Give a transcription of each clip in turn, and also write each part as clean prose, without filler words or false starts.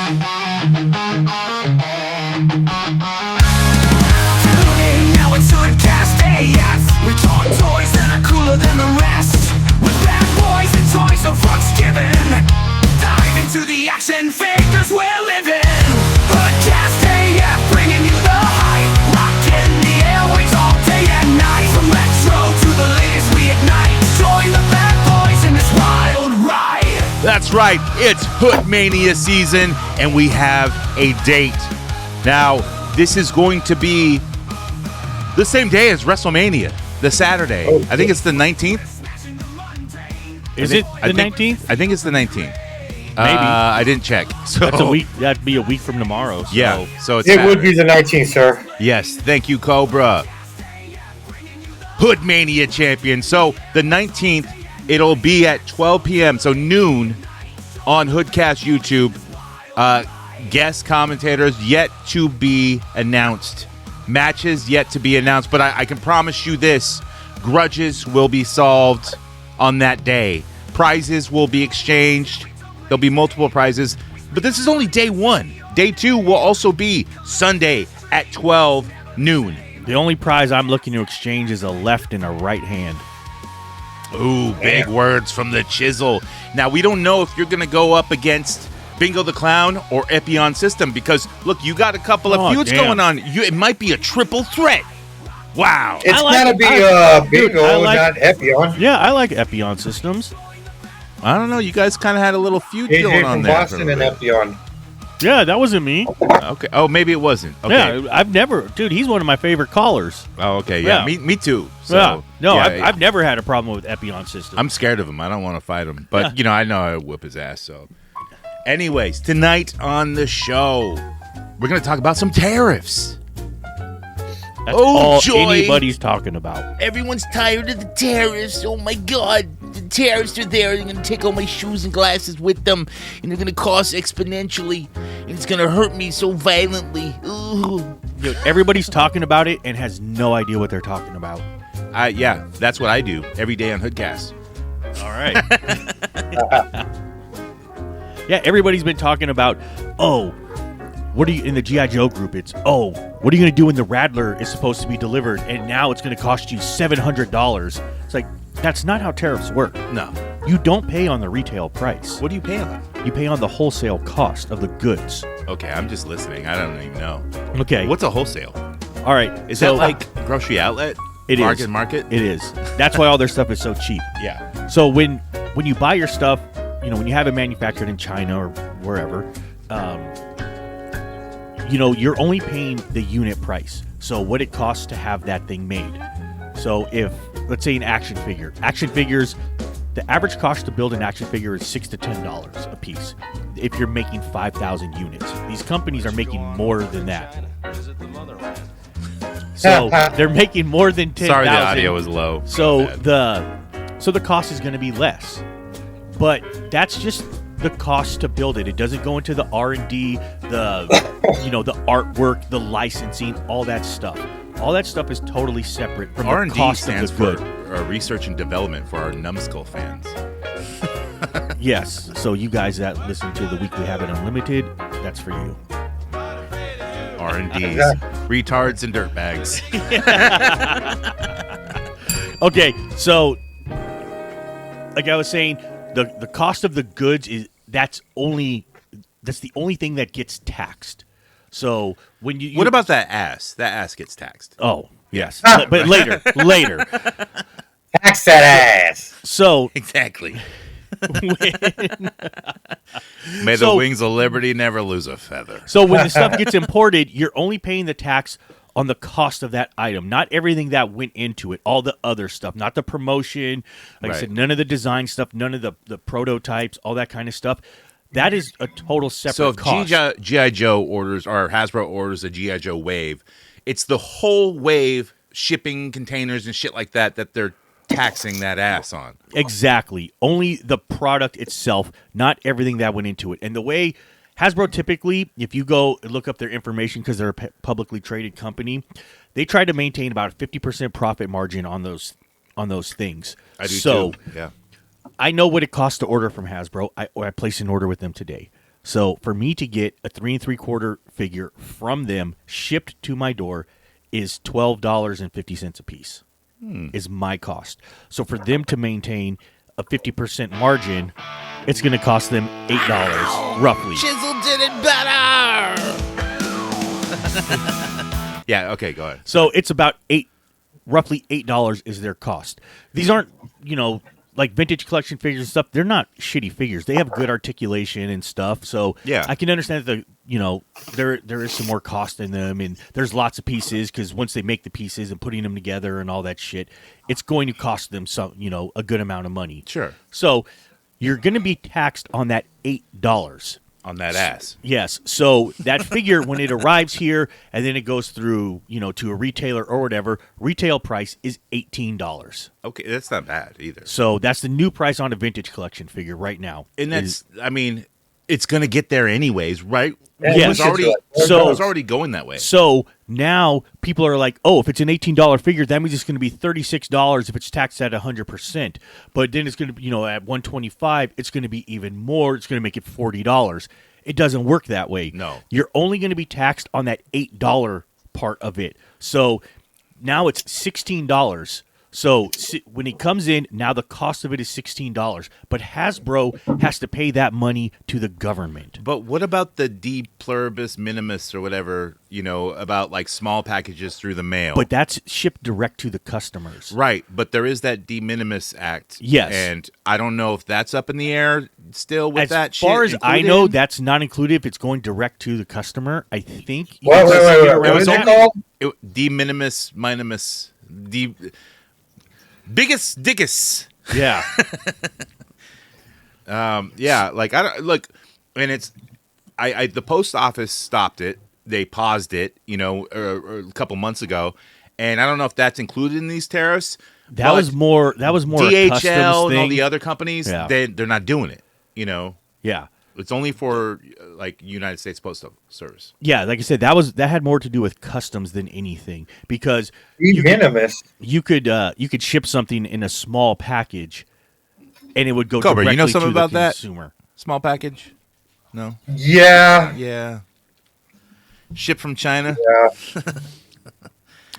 Now it's HoodCastAF. We talk toys that are cooler than the rest. With bad boys and toys of fucks given. Dive into the action figures we're living. HoodCastAF, bringing you the hype. Rocking the airwaves all day and night. From retro to the latest we ignite. Join the bad boys in this wild ride. That's right, it's Hoodmania season, and we have a date. Now, this is going to be the same day as WrestleMania, the Saturday. I think it's the 19th. Is it the 19th? I think it's the 19th. Maybe. I didn't check. So That's a week. That'd be a week from tomorrow. So. Yeah, so it's It Saturday. would be the 19th, sir. Yes, thank you, Cobra. Hoodmania champion. So the 19th, it'll be at 12 p.m., so noon on Hoodcast YouTube. Guest commentators yet to be announced. Matches yet to be announced, but I can promise you this. Grudges will be solved on that day. Prizes will be exchanged. There'll be multiple prizes, but this is only day one. Day two will also be Sunday at 12 noon. The only prize I'm looking to exchange is a left and a right hand. Ooh, big words from the chisel. Now, we don't know if you're going to go up against Bingo the Clown or Epion System because, look, you got a couple of feuds going on. It might be a triple threat. Wow. It's like- gotta be Bingo, I like- not Epion. Yeah, I like Epion Systems. I don't know. You guys kind of had a little feud AJ going on from there. Boston and Epion. Yeah, that wasn't me. Okay. Oh, maybe it wasn't. Okay. Yeah, I've never, dude. He's one of my favorite callers. Oh, okay. Yeah. Yeah. Me too. So, yeah, no, yeah, I've never had a problem with Epion Systems. I'm scared of him. I don't want to fight him. But, I know I whoop his ass. So, anyways, tonight on the show, we're going to talk about some tariffs. That's Oh, all joy. anybody's talking about. Everyone's tired of the tariffs. Oh, my God. The tariffs are there. They're going to take all my shoes and glasses with them, and they're going to cost exponentially, and it's going to hurt me so violently. Ooh. Dude, everybody's talking about it and has no idea what they're talking about. Yeah, that's what I do every day on Hoodcast. All right. Yeah, everybody's been talking about, what are you in the G.I.JOE group? It's, what are you going to do when the Rattler is supposed to be delivered and now it's going to cost you $700? It's like, that's not how tariffs work. No. You don't pay on the retail price. What do you pay on? You pay on the wholesale cost of the goods. Okay, I'm just listening. I don't even know. Okay. What's a wholesale? All right. Is that like grocery outlet? It is. Market? It is. That's why all their stuff is so cheap. Yeah. So when you buy your stuff, when you have it manufactured in China or wherever, you're only paying the unit price. So what it costs to have that thing made. So if, let's say, an action figures, the average cost to build an action figure is $6 to $10 a piece. If you're making 5,000 units, these companies are making more than that. So they're making more than 10,000. Sorry, the audio was low. So the cost is going to be less, but that's just the cost to build it. It doesn't go into the R&D, the artwork, the licensing, all that stuff. All that stuff is totally separate from R&D the cost stands of the good. for research and development for our numbskull fans. Yes. So you guys that listen to the Weekly Habit Unlimited, that's for you. R&Ds, retards and dirtbags. Okay, so like I was saying, the cost of the goods that's the only thing that gets taxed. So when you What about that ass? That ass gets taxed. Oh, yes. But later. Tax that ass. So Exactly. May the wings of liberty never lose a feather. So when the stuff gets imported, you're only paying the tax on the cost of that item, not everything that went into it, all the other stuff, not the promotion. Like I said, none of the design stuff, none of the prototypes, all that kind of stuff. That is a total separate cost. So if G.I. Joe orders or Hasbro orders a G.I. Joe wave, it's the whole wave shipping containers and shit like that they're taxing that ass on. Exactly. Only the product itself, not everything that went into it. And the way Hasbro typically, if you go look up their information because they're a publicly traded company, they try to maintain about a 50% profit margin on those things. I do too. Yeah. I know what it costs to order from Hasbro. I placed an order with them today. So for me to get a 3 3/4 figure from them shipped to my door is $12.50 a piece. Is my cost. So for them to maintain a 50% margin, it's going to cost them $8 roughly. Chisel did it better. Yeah. Okay. Go ahead. So it's about roughly $8 is their cost. These aren't, like vintage collection figures and stuff. They're not shitty figures. They have good articulation and stuff. So Yeah. I can understand that there is some more cost in them, and there's lots of pieces because once they make the pieces and putting them together and all that shit, it's going to cost them some a good amount of money. Sure. So you're going to be taxed on that $8. On that ass. Yes. So that figure, when it arrives here and then it goes through, to a retailer or whatever, retail price is $18. Okay, that's not bad either. So that's the new price on a vintage collection figure right now. And that's, it's going to get there anyways, right? Yeah, Yeah, It was already going that way. So now people are like, oh, if it's an $18 figure, that means it's going to be $36 if it's taxed at 100%. But then it's going to be, at $125, it's going to be even more. It's going to make it $40. It doesn't work that way. No. You're only going to be taxed on that $8 part of it. So now it's $16. So when it comes in, now the cost of it is $16. But Hasbro has to pay that money to the government. But what about the de pluribus minimus or whatever, about like small packages through the mail? But that's shipped direct to the customers. Right, but there is that de minimis act. Yes. And I don't know if that's up in the air still with that shit. As far as I included. know, that's not included if it's going direct to the customer. I think. Wait. What is it called? De minimis, biggest dickus. Yeah. Yeah, like I don't look, and it's the post office stopped it. They paused it, a couple months ago, and I don't know if that's included in these tariffs. That was more. That was more a customs DHL and thing. all the other companies. Yeah. They're not doing it. Yeah. It's only for like United States Postal Service. Yeah, like I said, that had more to do with customs than anything because you could ship something in a small package, and it would go Cobra, directly something to about the that? consumer. Small package? No. Yeah. Yeah. Shipped from China. Yeah.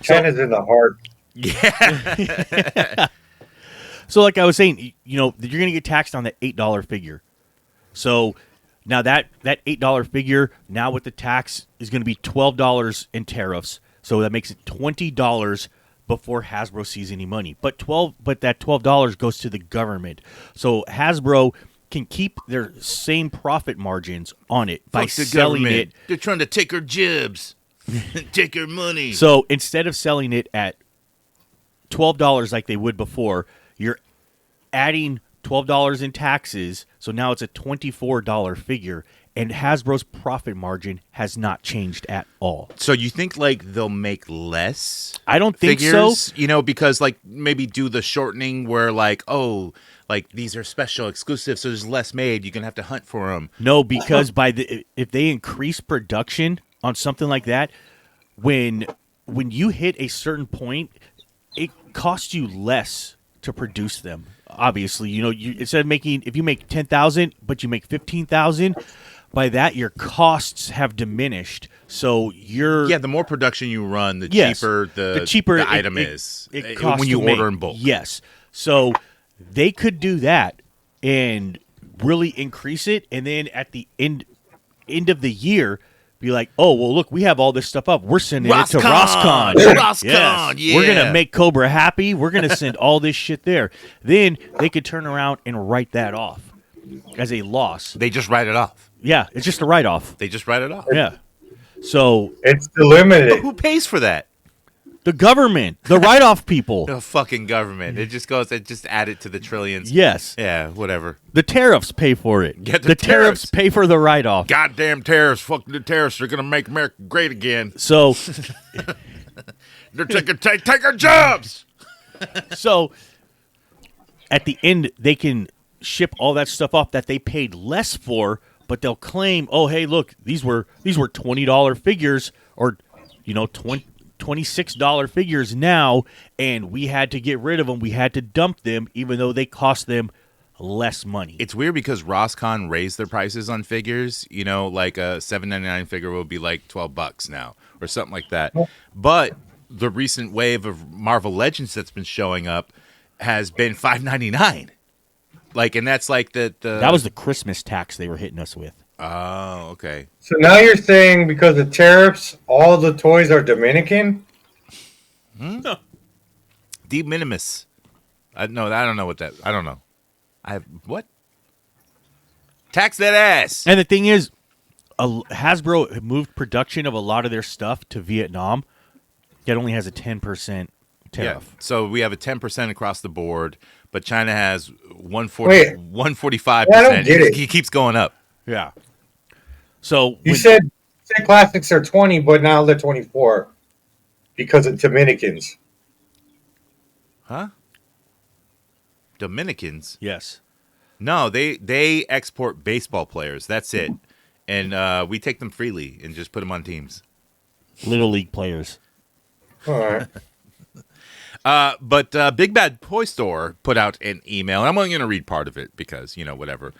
China's in the heart. Yeah. So, like I was saying, you're going to get taxed on that $8 figure. So now that $8 figure, now with the tax, is going to be $12 in tariffs. So that makes it $20 before Hasbro sees any money. But that $12 goes to the government. So Hasbro can keep their same profit margins on it by Fuck the selling government. it. They're trying to take our jibs. Take our money. So instead of selling it at $12 like they would before, you're adding $12 in taxes, so now it's a $24 figure, and Hasbro's profit margin has not changed at all. So you think like they'll make less? I don't think figures, so. Because like maybe do the shortening where like, oh, like these are special exclusives, so there's less made. You're gonna have to hunt for them. No, because if they increase production on something like that, when you hit a certain point, it costs you less to produce them. Obviously, you instead of making, if you make 10,000 but you make 15,000, by that your costs have diminished. So the more production you run, the Yes. cheaper the item is. It costs when you to order make. in bulk. Yes, so they could do that and really increase it, and then at the end of the year, be like, oh, well, look, we have all this stuff up. We're sending it to Roscon. Roscon, Yes. yeah. We're going to make Cobra happy. We're going to send all this shit there. Then they could turn around and write that off as a loss. They just write it off. Yeah, it's just a write-off. They just write it off. Yeah. So It's the limited. But who pays for that? the government, the write-off people. The fucking government. It just add it to the trillions. Yes. Yeah, whatever. The tariffs pay for it. Get the the tariffs tariffs. pay for the write-off. Goddamn tariffs. Fuck the tariffs. They're going to make America great again. So They're take our jobs. So at the end, they can ship all that stuff off that they paid less for, but they'll claim, oh, hey, look, these were $20 figures, or $26 figures now, and we had to get rid of them. We had to dump them, even though they cost them less money. It's weird because Roscon raised their prices on figures. You know, like a $7.99 figure will be like $12 now or something like that. But the recent wave of Marvel Legends that's been showing up has been $5.99. Like, and that's like the that was the Christmas tax they were hitting us with. Oh, okay. So now you're saying because of tariffs, all the toys are Dominican? De minimis. I don't know what that. I don't know. I have what? Tax that ass. And the thing is, Hasbro moved production of a lot of their stuff to Vietnam. It only has a 10% tariff. Yeah. So we have a 10% across the board, but China has 145%. I don't get it. He keeps going up. Yeah. So You said classics are 20, but now they're 24 because of Dominicans. Huh? Dominicans? yes. No, they export baseball players. That's it. And we take them freely and just put them on teams. Little League players. All right. But Big Bad Toy Store put out an email, and I'm only going to read part of it because, whatever.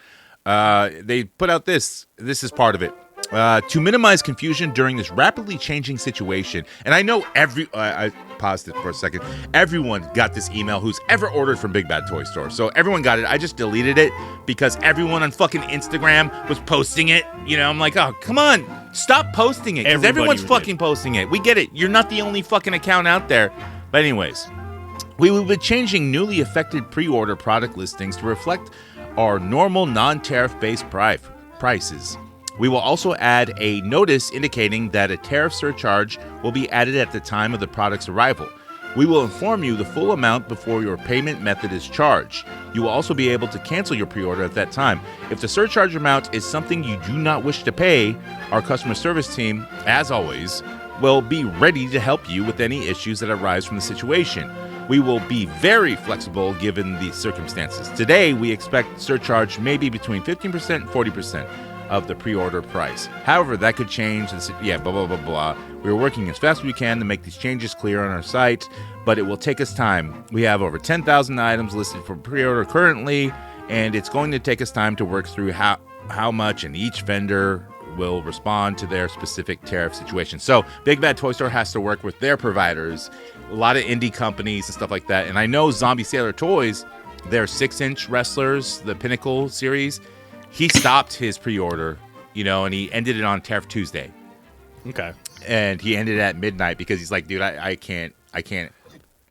They put out this. This is part of it. To minimize confusion during this rapidly changing situation, and I know I paused it for a second. Everyone got this email who's ever ordered from Big Bad Toy Store. So everyone got it. I just deleted it because everyone on fucking Instagram was posting it. I'm like, oh, come on. Stop posting it. Because everyone's fucking posting it. We get it. You're not the only fucking account out there. But anyways, we will be changing newly affected pre-order product listings to reflect our normal non-tariff based prices. We will also add a notice indicating that a tariff surcharge will be added at the time of the product's arrival. We will inform you the full amount before your payment method is charged. You will also be able to cancel your pre-order at that time. If the surcharge amount is something you do not wish to pay, our customer service team, as always, will be ready to help you with any issues that arise from the situation. We will be very flexible given the circumstances. Today, we expect surcharge maybe between 15% and 40% of the pre-order price. However, that could change. Blah, blah, blah, blah. We're working as fast as we can to make these changes clear on our site, but it will take us time. We have over 10,000 items listed for pre-order currently, and it's going to take us time to work through how much, and each vendor will respond to their specific tariff situation. So Big Bad Toy Store has to work with their providers, a lot of indie companies and stuff like that. And I know Zombie Sailor Toys, their 6-inch wrestlers, the Pinnacle series, he stopped his pre-order, and he ended it on Tariff Tuesday. Okay. And he ended it at midnight because he's like, dude, I can't.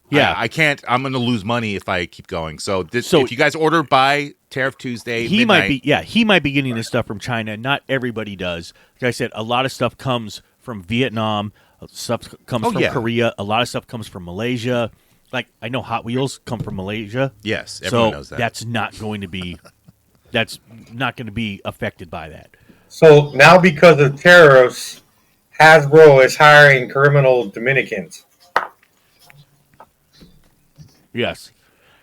Yeah. I can't. I'm going to lose money if I keep going. So if you guys order by Tariff Tuesday, midnight, he might be getting this stuff from China. Not everybody does. Like I said, a lot of stuff comes from Vietnam. Stuff comes from Korea. A lot of stuff comes from Malaysia. Like, I know Hot Wheels come from Malaysia. Yes, everyone knows that. That's not going to be affected by that. So now because of tariffs, Hasbro is hiring criminal Dominicans. Yes.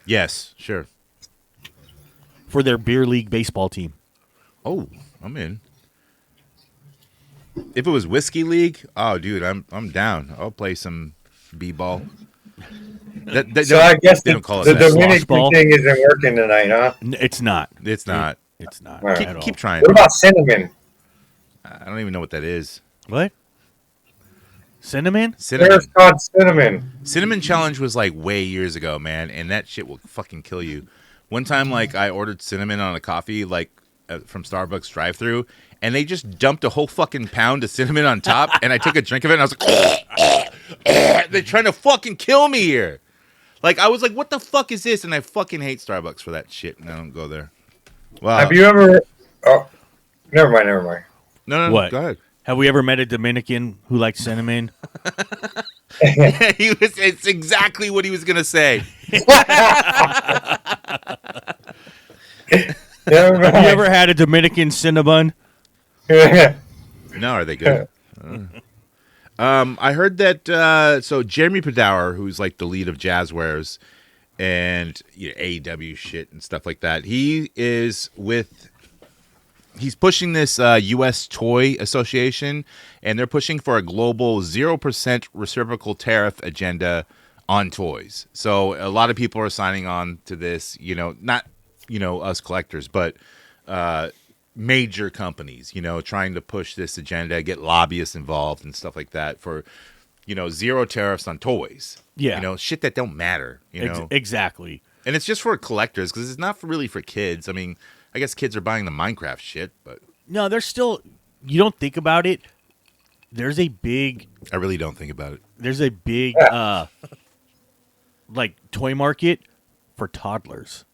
Yes, sure. For their beer league baseball team. Oh, I'm in. If it was Whiskey League, oh, dude, I'm down. I'll play some b-ball. So I guess they the don't call it Dominican thing isn't working tonight, huh? It's not. It's not. It's not. Right. Keep trying. What about cinnamon? I don't even know what that is. What? Cinnamon? Tariffs called cinnamon. Cinnamon challenge was like way years ago, man, and that shit will fucking kill you. One time, like, I ordered cinnamon on a coffee, like, from Starbucks drive-thru, and they just dumped a whole fucking pound of cinnamon on top, and I took a drink of it, and I was like, they're trying to fucking kill me here. Like, I was like, what the fuck is this? And I fucking hate Starbucks for that shit, and I don't go there. Wow. Have you ever... Oh, never mind. No, What? Go ahead. Have we ever met a Dominican who likes cinnamon? Yeah, it's exactly what he was going to say. Never Have you mind. ever had a Dominican cinnabon? No, are they good? I heard that, so Jeremy Padower, who's like the lead of Jazzwares and AEW shit and stuff like that, he's pushing this U.S. Toy Association, and they're pushing for a global 0% reciprocal tariff agenda on toys. So a lot of people are signing on to this, not us collectors, but major companies, trying to push this agenda, get lobbyists involved and stuff like that for, zero tariffs on toys. Yeah. Shit that don't matter, Exactly. And it's just for collectors because it's not really for kids. I mean, I guess kids are buying the Minecraft shit, but No, there's still. You don't think about it. There's a big. I really don't think about it. There's a big, like toy market for toddlers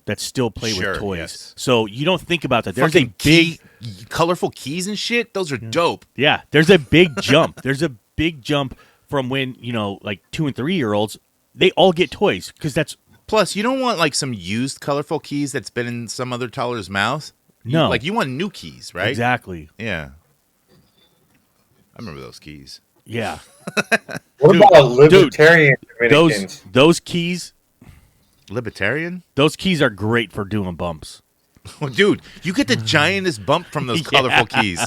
that still play Sure, with toys. yes. So you don't think about that. There's Fucking a big. colorful keys and shit. Those are dope. Yeah, there's a big jump. There's a big jump from when like 2 and 3 year olds. They all get toys because that's. Plus, you don't want like some used colorful keys that's been in some other toddler's mouth. No. You want new keys, right? Exactly. Yeah. I remember those keys. Yeah. What Dude, about libertarian Dominicans? Those keys. Libertarian? Those keys are great for doing bumps. Oh, dude, you get the giantest bump from those colorful keys.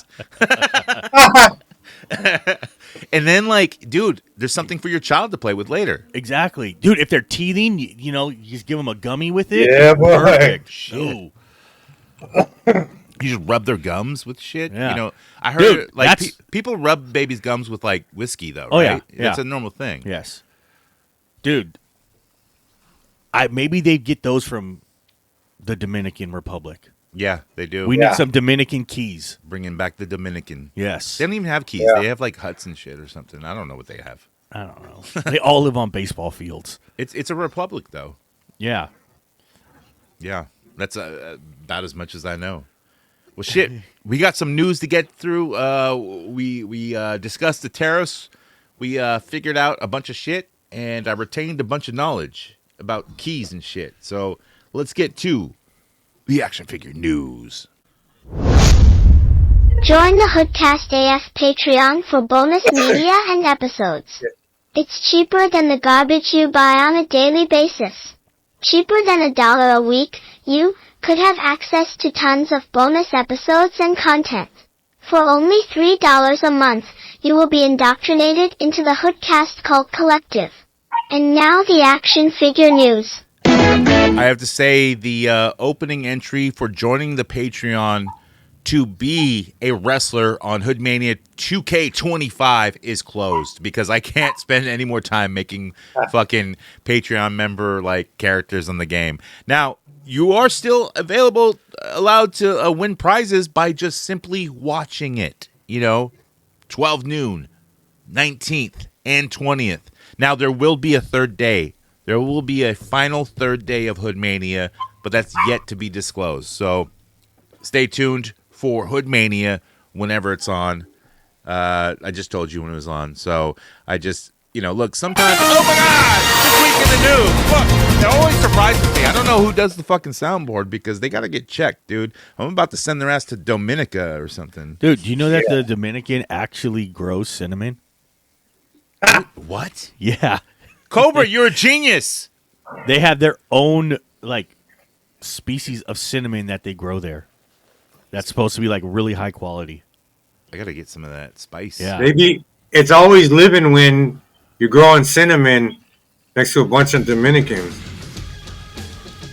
And then, dude, there's something for your child to play with later. Exactly, dude. If they're teething, you just give them a gummy with it. Yeah, boy. Perfect. Shit. You just rub their gums with shit. Yeah. I heard Dude, people rub babies' gums with whiskey though. Oh, yeah, right? yeah. That's a normal thing. Yes, dude. Maybe they get those from the Dominican Republic. Yeah, they do. We need some Dominican keys. Bringing back the Dominican. Yes, They don't even have keys. Yeah. They have huts and shit or something. I don't know what they have. I don't know. They all live on baseball fields. It's a republic though. Yeah. Yeah, that's about as much as I know. Well, shit, we got some news to get through. We discussed the tariffs. We figured out a bunch of shit, and I retained a bunch of knowledge about keys and shit. So let's get to the action figure news. Join the HoodCastAF Patreon for bonus media and episodes. It's cheaper than the garbage you buy on a daily basis. Cheaper than $1 a week, you could have access to tons of bonus episodes and content. For only $3 a month, you will be indoctrinated into the HoodCast cult collective. And now the action figure news. I have to say the opening entry for joining the Patreon to be a wrestler on Hoodmania 2K25 is closed because I can't spend any more time making fucking Patreon member characters on the game. Now, you are still allowed to win prizes by just simply watching it. 12 noon, 19th, and 20th. Now, there will be a third day. There will be a final third day of Hoodmania, but that's yet to be disclosed. So stay tuned for Hoodmania whenever it's on. I just told you when it was on. So I just, look, sometimes, oh my God, this week in the news. Look, it always surprises me. I don't know who does the fucking soundboard because they got to get checked, dude. I'm about to send their ass to Dominica or something. Dude, do you know that the Dominican actually grows cinnamon? What? Yeah. Cobra, you're a genius. They have their own, species of cinnamon that they grow there. That's supposed to be, really high quality. I got to get some of that spice. Yeah. Maybe it's always living when you're growing cinnamon next to a bunch of Dominicans.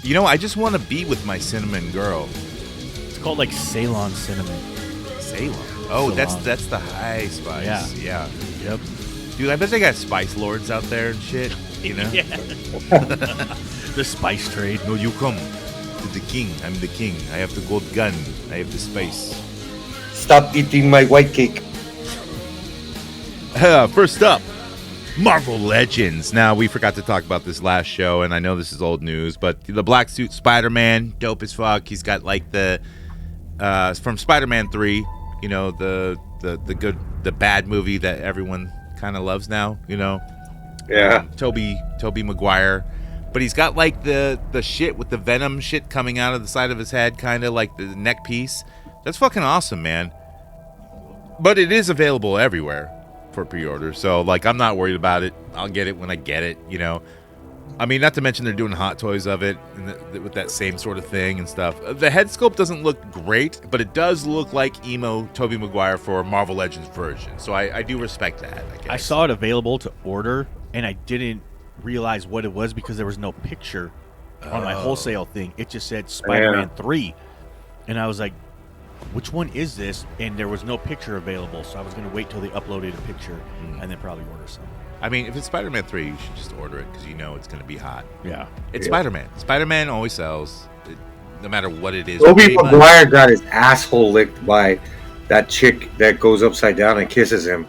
I just want to be with my cinnamon girl. It's called, Ceylon cinnamon. Ceylon. Oh, Ceylon. that's the high spice. Yeah. Yep. Dude, I bet they got spice lords out there and shit. Yeah. The spice trade. No, you come to the king. I'm the king. I have the gold gun. I have the spice. Stop eating my white cake. First up, Marvel Legends. Now, we forgot to talk about this last show, and I know this is old news, but the black suit Spider-Man, dope as fuck. He's got the from Spider-Man 3, the bad movie that everyone kind of loves now, Yeah. Tobey Maguire. But he's got the shit with the Venom shit coming out of the side of his head, kind of like the neck piece. That's fucking awesome, man. But it is available everywhere for pre-order, so I'm not worried about it. I'll get it when I get it, I mean, not to mention they're doing hot toys of it and with that same sort of thing and stuff. The head sculpt doesn't look great, but it does look like emo Tobey Maguire for Marvel Legends version. So I do respect that, I guess. I saw it available to order, and I didn't realize what it was because there was no picture on my wholesale thing. It just said Spider-Man 3. And I was like, which one is this? And there was no picture available, so I was going to wait till they uploaded a picture and then probably order some. I mean, if it's Spider-Man 3, you should just order it because you know it's going to be hot. Yeah. It's Spider-Man. Spider-Man always sells, no matter what it is. Tobey Maguire got his asshole licked by that chick that goes upside down and kisses him.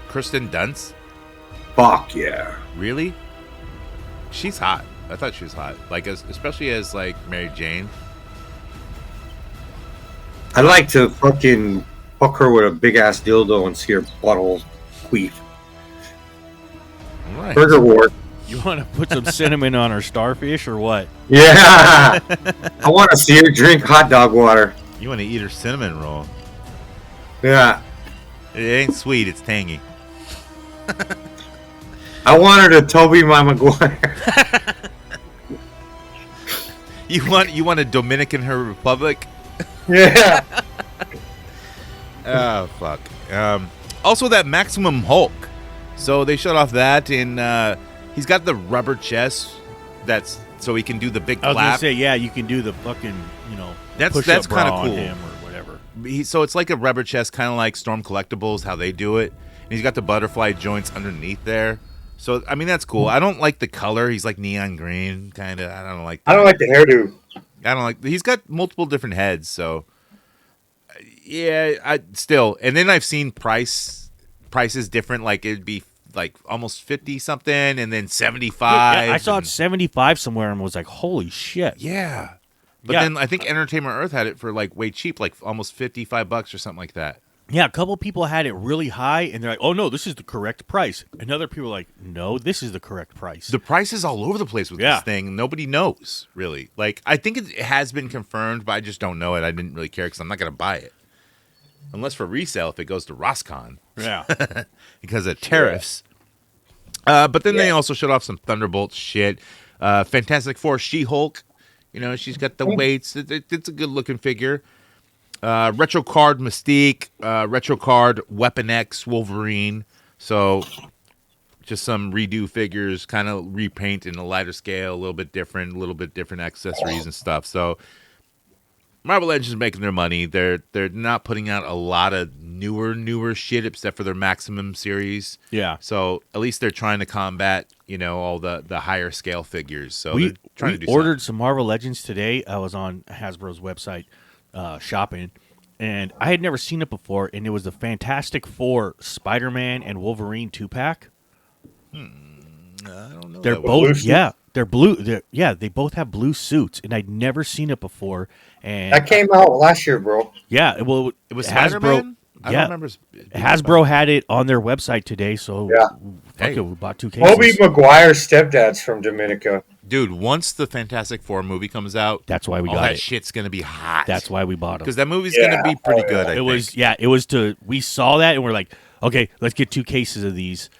Kristen Dunst? Fuck yeah. Really? She's hot. I thought she was hot. Like, especially as, like, Mary Jane. I'd like to fucking fuck her with a big-ass dildo and see her butthole queef. Right. Burger wart. You want to put some cinnamon on her starfish or what? Yeah. I want to see her drink hot dog water. You want to eat her cinnamon roll. Yeah. It ain't sweet, it's tangy. I want her to Tobey Maguire. You want a Dominican Republic? Yeah. Oh, fuck. Also, that Maximum Hulk. So they shut off that, and he's got the rubber chest. That's so he can do the big I was going to clap. say, yeah, you can do the fucking, That's push-up kinda bra on cool. him or whatever. So it's like a rubber chest, kind of like Storm Collectibles, how they do it. And he's got the butterfly joints underneath there. So, I mean, that's cool. I don't like the color. He's like neon green, kind of. I don't like that. I don't like the hairdo. I don't like. He's got multiple different heads, so yeah. I still, and then I've seen prices different. Like it'd be like almost 50 something, and then 75. Yeah, I saw it 75 somewhere and was like, holy shit. Yeah, but Yeah. then I think Entertainment Earth had it for like way cheap, like almost $55 or something like that. Yeah, a couple people had it really high, and they're like, oh, no, this is the correct price. And other people are like, no, this is the correct price. The price is all over the place with this thing. Nobody knows, really. Like, I think it has been confirmed, but I just don't know it. I didn't really care because I'm not going to buy it. Unless for resale if it goes to Roscon. Yeah. Because of tariffs. But then they also shut off some Thunderbolt shit. Fantastic Four She-Hulk. You know, she's got the weights. It's a good-looking figure. Retro card Mystique, retro card Weapon X Wolverine. So just some redo figures, kind of repaint in a lighter scale, a little bit different accessories and stuff. So Marvel Legends is making their money. They're not putting out a lot of newer shit except for their Maximum series. Yeah. So at least they're trying to combat, all the higher scale figures. So we they're trying to do ordered some Marvel Legends today. I was on Hasbro's website shopping, and I had never seen it before, and it was the Fantastic Four Spider-Man and Wolverine 2-pack. I don't know. They're that both, one. they're blue. They both have blue suits, and I'd never seen it before. And That came out last year, bro. yeah, well, It was Hasbro. Spider-Man? I Yeah, don't remember. Hasbro had it on their website today, so Yeah. fuck Hey. it, we bought 2 cases. Tobey Maguire's stepdad's from Dominica. Dude, once the Fantastic Four movie comes out, That's why we all got that it. shit's gonna be hot. That's why we bought them. because that movie's gonna be pretty good. I It think. was we saw that and we're like, okay, let's get 2 cases of these,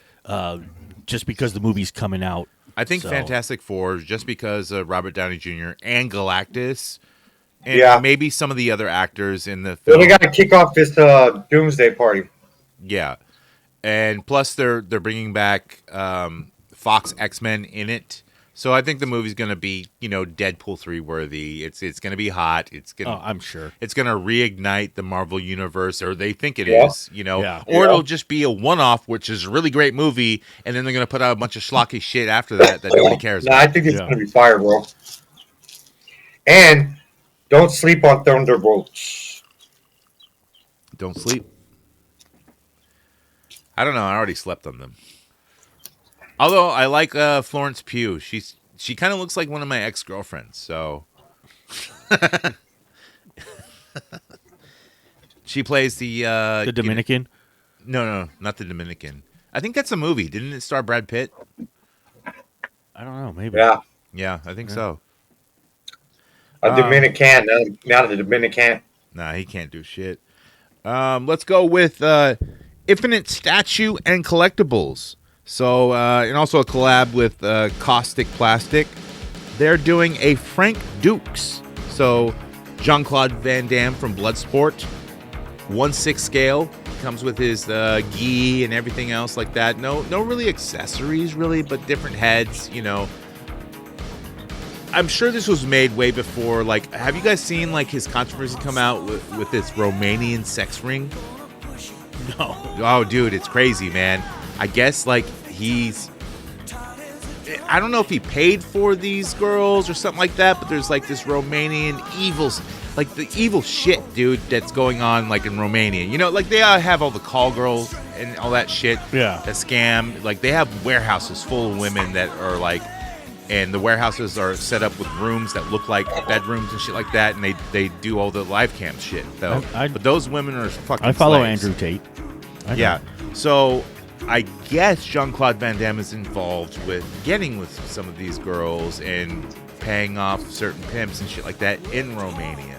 just because the movie's coming out. I think So- Fantastic Four, just because of Robert Downey Jr. and Galactus, and Yeah. maybe some of the other actors in the So film. they got to kick off this Doomsday party. Yeah, and plus they're bringing back Fox X-Men in it. So I think the movie's gonna be Deadpool 3 worthy. It's gonna be hot. It's gonna Oh, I'm sure. It's going to reignite the Marvel universe, or they think it Yeah. is, Yeah. or it'll just be a one-off, which is a really great movie, and then they're going to put out a bunch of schlocky shit after that nobody cares No, about. I think it's Yeah. going to be fire, bro. And don't sleep on Thunderbolts. Don't sleep. I don't know. I already slept on them. Although I like Florence Pugh. She kind of looks like one of my ex-girlfriends, so... She plays the Dominican. No, not the Dominican. I think that's a movie. Didn't it star Brad Pitt? I don't know, maybe. Yeah. Yeah, I think so. A Dominican. Not a Dominican. Nah, he can't do shit. Let's go with Infinite Statue and Collectibles. So, and also a collab with Caustic Plastic. They're doing a Frank Dukes. So, Jean-Claude Van Damme from Bloodsport. 1/6 scale. Comes with his gi and everything else like that. No really accessories, really, but different heads, I'm sure this was made way before. Like, have you guys seen like his controversy come out with this Romanian sex ring? No. Oh, dude, it's crazy, man. I guess like I don't know if he paid for these girls or something like that, but there's like this Romanian like the evil shit, dude, that's going on like in Romania. You know, like they have all the call girls and all that shit. Yeah. That scam. Like they have warehouses full of women that are like, and the warehouses are set up with rooms that look like bedrooms and shit like that, and they do all the live cam shit though. But those women are fucking I follow slaves. Andrew Tate. I know. Yeah. So I guess Jean-Claude Van Damme is involved with getting with some of these girls and paying off certain pimps and shit like that in Romania.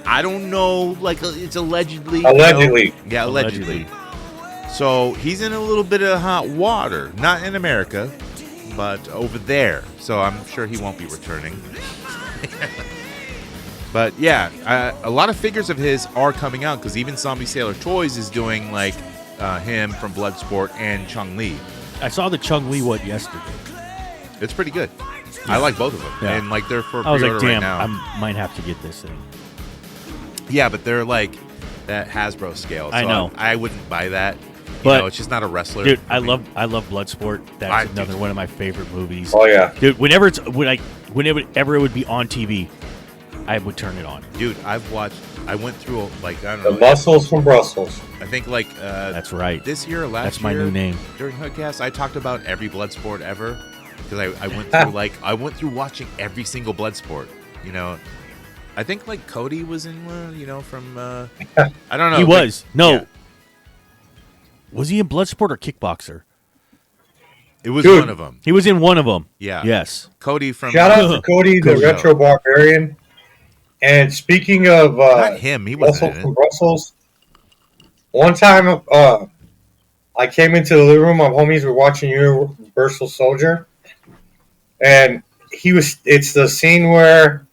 I don't know, like it's allegedly. Allegedly. Yeah, allegedly. So he's in a little bit of hot water. Not in America, but over there. So I'm sure he won't be returning. But yeah, a lot of figures of his are coming out because even Zombie Sailor Toys is doing like him from Bloodsport and Chun-Li. I saw the Chung-Li one yesterday. It's pretty good. I like both of them. Yeah. And like they're for I was pre-order like, damn, right now. I might have to get this thing. Yeah, but they're like that Hasbro scale. So I know. I wouldn't buy that. But It's just not a wrestler. dude, for I me. love Bloodsport. That's another one of my favorite movies. Oh yeah. Dude, whenever it would be on TV, I would turn it on. Dude, I went through like I don't The know. muscles from Brussels. I think like That's right. this year or last That's my year new name. during HoodCast, I talked about every Bloodsport ever because I went through I went through watching every single Bloodsport. You know, I think like Cody was in one. You know, from I don't know. He like- was. No. yeah. Was he in Bloodsport or Kickboxer? It was Dude. one of them. He was in one of them. Yeah. Yes. Cody from Shout out to Cody, the Cody. retro barbarian. And speaking of not him. He wasn't muscle in from it. Brussels, one time I came into the living room. My homies were watching Universal Soldier, and it's the scene where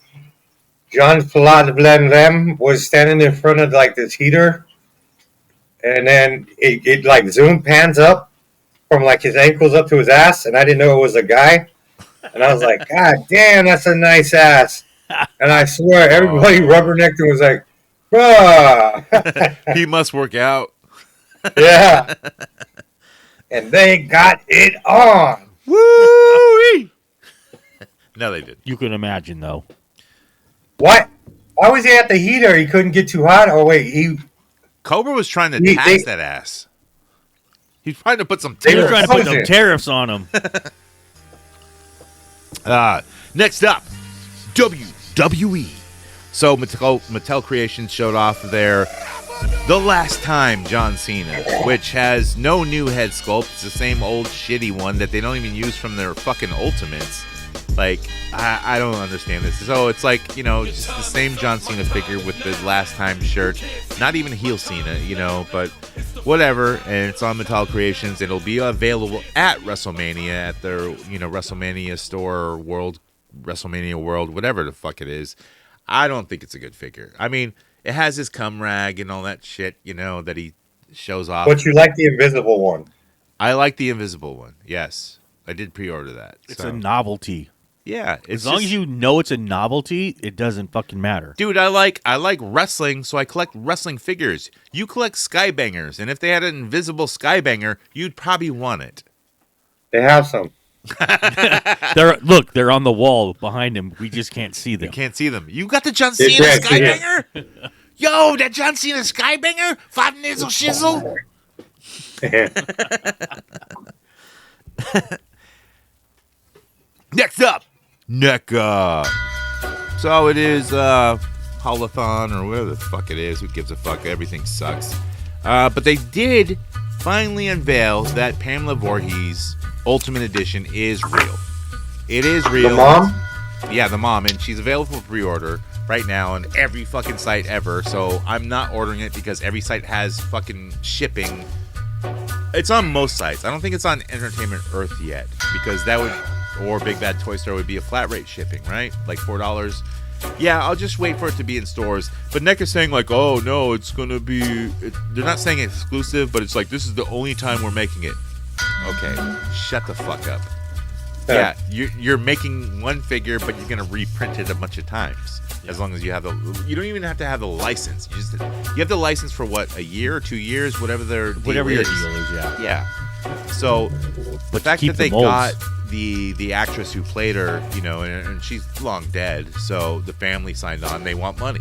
Jean-Claude Van Damme was standing in front of like this heater, and then it like pans up from like his ankles up to his ass, and I didn't know it was a guy, and I was like, God damn, that's a nice ass. And I swear, everybody rubbernecked and was like, bruh. He must work out. Yeah. And they got it on. Woo! No, they did. You can imagine, though. What? Why was he at the heater? He couldn't get too hot? Oh, wait. Cobra was trying to They- tax that ass. He's trying to put some They He was were trying to put some frozen. tariffs on him. Next up, WWE. So Mattel Creations showed off their The Last Time John Cena, which has no new head sculpt. It's the same old shitty one that they don't even use from their fucking Ultimates. Like, I don't understand this. So it's like, you know, just the same John Cena figure with the Last Time shirt. Not even heel Cena, you know, but whatever. And it's on Mattel Creations. It'll be available at WrestleMania at their, you know, WrestleMania store or WrestleMania World, whatever the fuck it is. I don't think it's a good figure. I mean, it has his cum rag and all that shit, you know, that he shows off. But you like the invisible one. I like the invisible one. Yes. I did pre-order that. It's so. a novelty. Yeah. As long as you know it's a novelty, it doesn't fucking matter. Dude, I like wrestling, so I collect wrestling figures. You collect Skybangers, and if they had an invisible Skybanger, you'd probably want it. They have some. They're on the wall behind him. We just can't see them. You can't see them. You got the John You Cena can't see it. Skybanger? Yo, that John Cena Skybanger? 5 nizzle shizzle? Next up, NECA. So it is Holothon or whatever the fuck it is. Who gives a fuck? Everything sucks. But they did finally unveil that Pamela Voorhees Ultimate Edition is real. It is real. The mom? Yeah, the mom. And she's available for pre-order right now on every fucking site ever. So I'm not ordering it because every site has fucking shipping. It's on most sites. I don't think it's on Entertainment Earth yet because that would, or Big Bad Toy Store would be a flat rate shipping, right? Like $4. Yeah, I'll just wait for it to be in stores. But NECA's saying like, oh no, it's gonna be. They're not saying exclusive, but it's like this is the only time we're making it. Okay, shut the fuck up. Yeah, you're making one figure, but you're gonna reprint it a bunch of times. As long as you have you don't even have to have the license. You have the license for what, a year or 2 years, whatever your deal is. Yeah. Yeah. So the fact that they got the actress who played her, you know, and she's long dead, so the family signed on. They want money,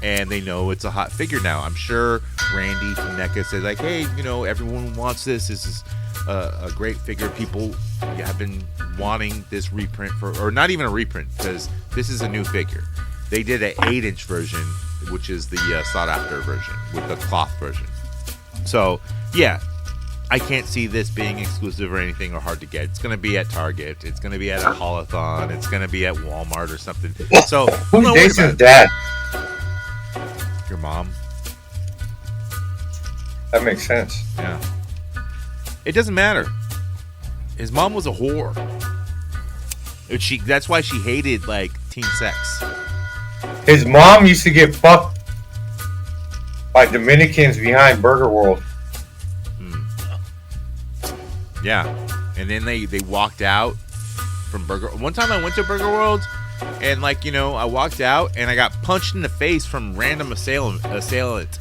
and they know it's a hot figure now. I'm sure Randy from NECA said like, hey, you know, everyone wants this. This is a great figure. People have been wanting this reprint or not even a reprint, because this is a new figure. They did an 8-inch version, which is the sought after version with the cloth version. So yeah, I can't see this being exclusive or anything or hard to get. It's going to be at Target. It's going to be at a Haulathon. It's going to be at Walmart or something. So who's Jason's dad? Your mom. That makes sense. Yeah. It doesn't matter. His mom was a whore. That's why she hated like teen sex. His mom used to get fucked by Dominicans behind Burger World. Yeah. And then they walked out from Burger. One time I went to Burger World, and like, you know, I walked out and I got punched in the face from random assailant.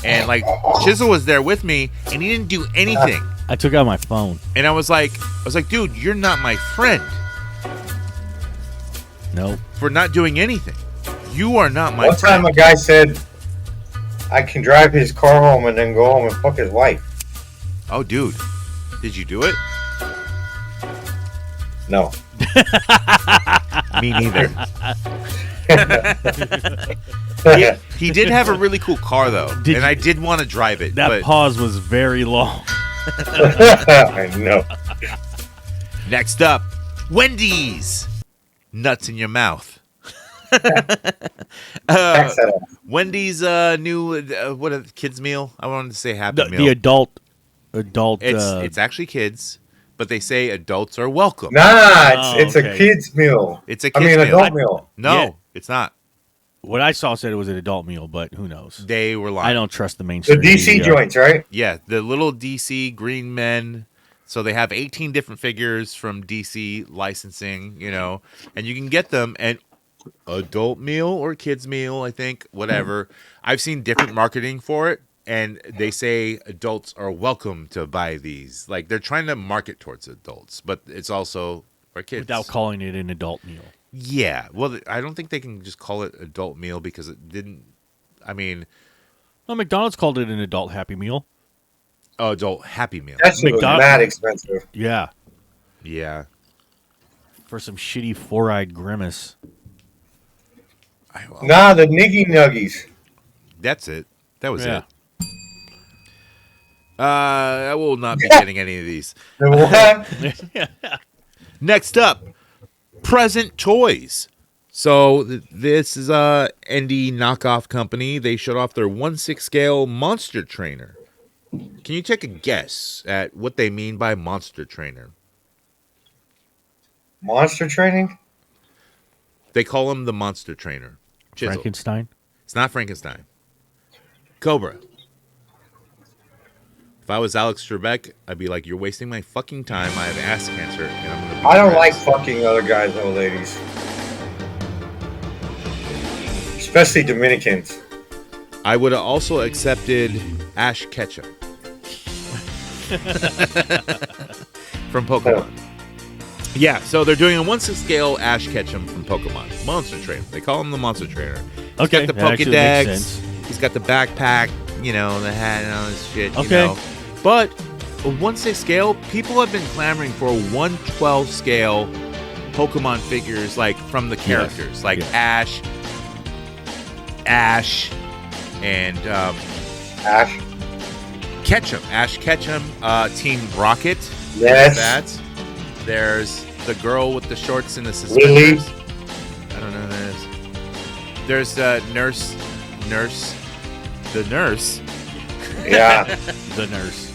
And like Chisel was there with me, and he didn't do anything. I took out my phone. And I was like, dude, you're not my friend. No. For not doing anything. You are not my friend. One time a guy said I can drive his car home and then go home and fuck his wife. Oh, dude. Did you do it? No. Me neither. He did have a really cool car, though. I did want to drive it. That pause was very long. I know. Next up, Wendy's. Nuts in your mouth. Wendy's new what a kids meal. I wanted to say Happy Meal. The adult. It's actually kids, but they say adults are welcome. Nah, it's a kids meal. It's a kids meal. Adult meal. No, it's not. What I saw said it was an adult meal, but who knows? They were lying. I don't trust the mainstream. The DC joints, right? Yeah, the little DC green men. So they have 18 different figures from DC licensing, you know, and you can get them an adult meal or kids meal, I think, whatever. I've seen different marketing for it, and they say adults are welcome to buy these. Like, they're trying to market towards adults, but it's also for kids. Without calling it an adult meal. Yeah. Well, I don't think they can just call it adult meal because it didn't, I mean. Well, McDonald's called it an adult Happy Meal. Oh, adult Happy Meal. That's mad expensive. Yeah. Yeah. For some shitty four-eyed grimace. Nah, the Niggy Nuggies. That's it. That was it. I will not be getting any of these. Next up, Present Toys. So this is a indie knockoff company. They showed off their 1/6 scale monster trainer. Can you take a guess at what they mean by monster trainer? Monster training? They call him the monster trainer. Chisel. Frankenstein? It's not Frankenstein. Cobra. If I was Alex Trebek, I'd be like, you're wasting my fucking time. I have ass cancer, and I'm gonna. I don't like fucking other guys or ladies, especially Dominicans. I would have also accepted Ash Ketchum from Pokemon. Yeah, so they're doing a 1/6 scale Ash Ketchum from Pokemon. Monster Trainer. They call him the Monster Trainer. He's got the Pokedex. He's got the backpack, you know, the hat and all this shit, you know. But a 1/6 scale, people have been clamoring for a 1/12 scale Pokemon figures, like, from the characters. Like Ash, and Ash Ketchum, Team Rocket. Yes. There's the girl with the shorts and the suspenders. Lily. I don't know who that is. There's the nurse. Yeah. The nurse.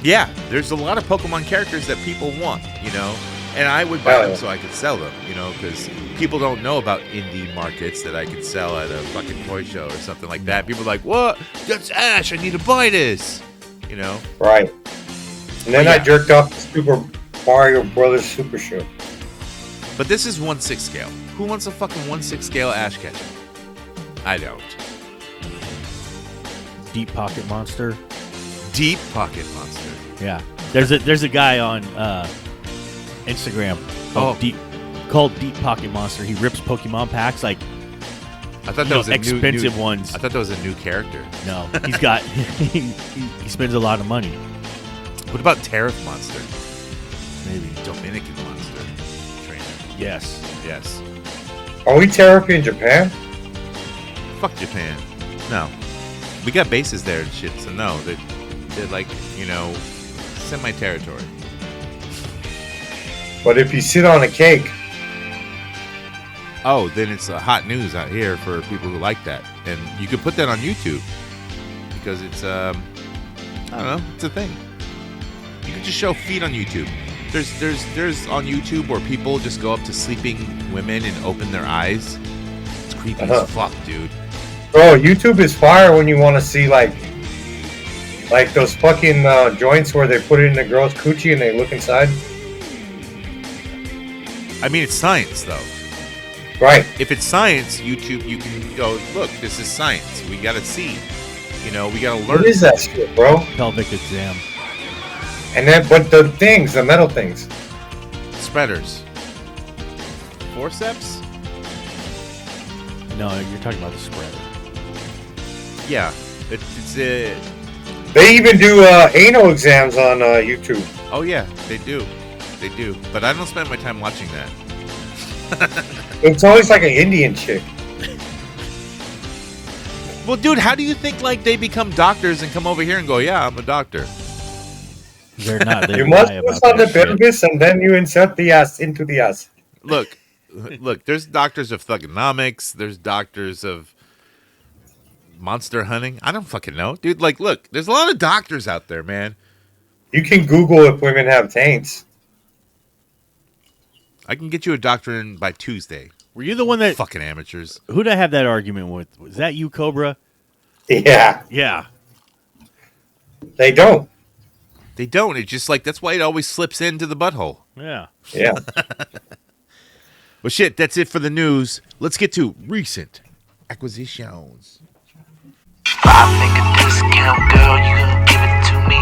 Yeah, there's a lot of Pokemon characters that people want, you know, and I would buy them so I could sell them, you know, because people don't know about indie markets that I could sell at a fucking toy show or something like that. People are like, what? That's Ash. I need to buy this, you know? Right. And then I jerked off the Super Mario Brothers Super Show. But this is 1/6 scale. Who wants a fucking 1/6 scale Ash Ketchum? I don't. Deep Pocket Monster. Deep Pocket Monster. Yeah. There's a guy on Instagram called Deep Pocket Monster. He rips Pokemon packs like I thought that was a expensive new, ones. I thought that was a new character. No, he's got he spends a lot of money. What about Tariff Monster? Maybe. Dominican Monster trainer. Yes. Yes. Are we tariffing in Japan? Fuck Japan. No. We got bases there and shit, so no. They're like, semi-territory. But if you sit on a cake, Oh, then it's hot news out here for people who like that. And you can put that on YouTube because it's, I don't know, it's a thing. You can just show feet on YouTube. There's on YouTube where people just go up to sleeping women and open their eyes. It's creepy as fuck, dude. bro, YouTube is fire when you want to see like those fucking joints where they put it in the girl's coochie and they look inside. I mean, it's science, though. Right. If it's science, YouTube, you can go, look, this is science. We got to see. We got to learn. What is that shit, bro? Pelvic exam. And then, but the things, the metal things. Spreaders. Forceps? No, you're talking about the spreader. Yeah. It's They even do anal exams on YouTube. oh, yeah, they do. They do. But I don't spend my time watching that. It's always like an Indian chick. Well, dude, how do you think, like, they become doctors and come over here and go, yeah, I'm a doctor? They're not. They You lie must about put on the that shit. pelvis and then you insert the ass into the ass. Look, there's doctors of thugonomics. There's doctors of monster hunting. I don't fucking know. Dude, like, look, there's a lot of doctors out there, man. You can Google if women have taints. I can get you a doctor in by Tuesday. Were you the one that? Fucking amateurs. Who'd I have that argument with? Was that you, Cobra? Yeah, Yeah. they don't. They don't. It's just like, that's why it always slips into the butthole. Yeah. Yeah. Well, shit, that's it for the news. Let's get to recent acquisitions. $5 discount, girl, you gon' give it to me.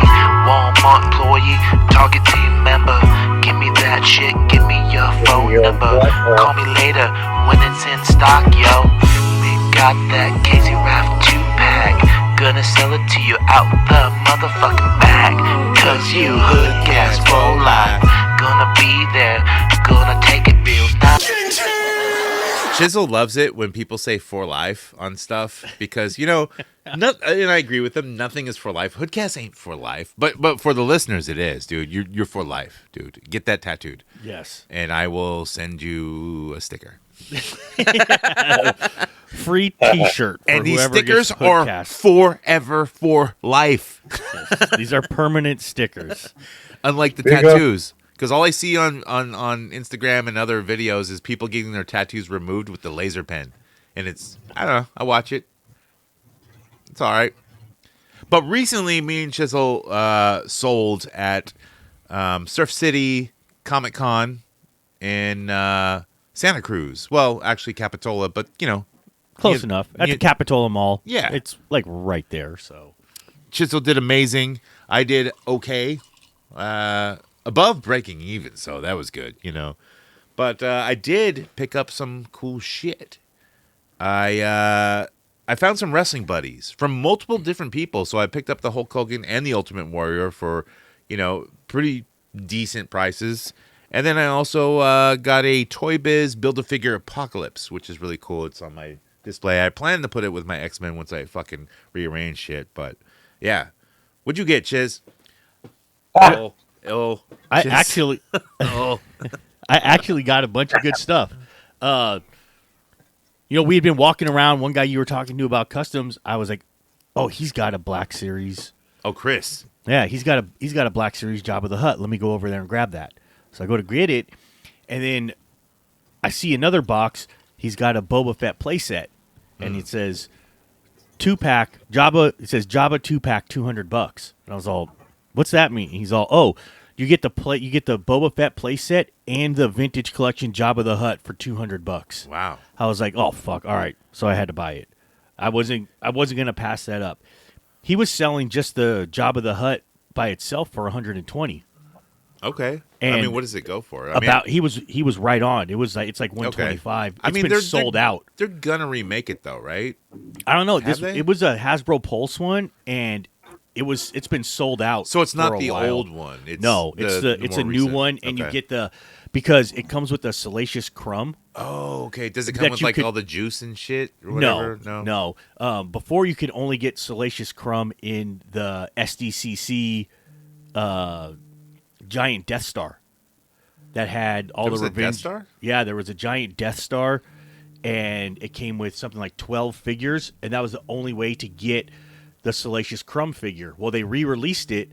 Walmart employee, Target team member. Give me that shit, give me your phone number. Call me later when it's in stock, yo. We got that Casey Raft 2-pack. Gonna sell it to you out the motherfucking bag. Cause you hood gas for life. Gonna be there, gonna take it real nice. Chisel loves it when people say for life on stuff because, and I agree with them. Nothing is for life. Hoodcast ain't for life, but for the listeners, it is, dude. You're for life, dude. Get that tattooed, Yes. and I will send you a sticker. Free T-shirt. For And these whoever stickers gets are Hoodcast. forever for life, These are permanent stickers. unlike the Big up. tattoos. Because all I see on Instagram and other videos is people getting their tattoos removed with the laser pen. And it's, I don't know, I watch it. It's all right. But recently, me and Chisel sold at Surf City Comic Con in Santa Cruz. Well, actually Capitola, but, Close enough. At the Capitola Mall. Yeah. It's like right there, so. Chisel did amazing. I did okay. Above breaking even, so that was good, But I did pick up some cool shit. I found some wrestling buddies from multiple different people, so I picked up the Hulk Hogan and the Ultimate Warrior for, pretty decent prices. And then I also got a Toy Biz Build-A-Figure Apocalypse, which is really cool. It's on my display. I plan to put it with my X-Men once I fucking rearrange shit, but yeah. What'd you get, Chiz? I actually got a bunch of good stuff. We had been walking around. One guy you were talking to about customs, I was like, "Oh, he's got a Black Series." Oh, Chris. Yeah, he's got a Black Series Jabba the Hutt. Let me go over there and grab that. So I go to get it, and then I see another box. He's got a Boba Fett playset, and it says 2-pack Jabba. It says Jabba 2-pack $200, and I was all, "What's that mean?" He's all, "Oh, You get the Boba Fett playset and the vintage collection Jabba the Hutt for $200. Wow. I was like, oh fuck, all right. So I had to buy it. I wasn't gonna pass that up. He was selling just the Jabba the Hutt by itself for $120. Okay. And I mean, what does it go for? He was right on. It was like it's like $125. I mean, they're sold out. They're gonna remake it though, right? I don't know. Have they? It was a Hasbro Pulse one, and it's been sold out. So it's for not a the while. old one. It's it's a more new recent. one, and you Okay. get because it comes with a Salacious Crumb. Oh, okay. Does it come that with you like could- all the juice and shit or whatever? No. Before you could only get Salacious Crumb in the SDCC giant Death Star that had all There the was a revenge. Death Star? Yeah, there was a giant Death Star, and it came with something like 12 figures, and that was the only way to get the Salacious Crumb figure. Well, they re-released it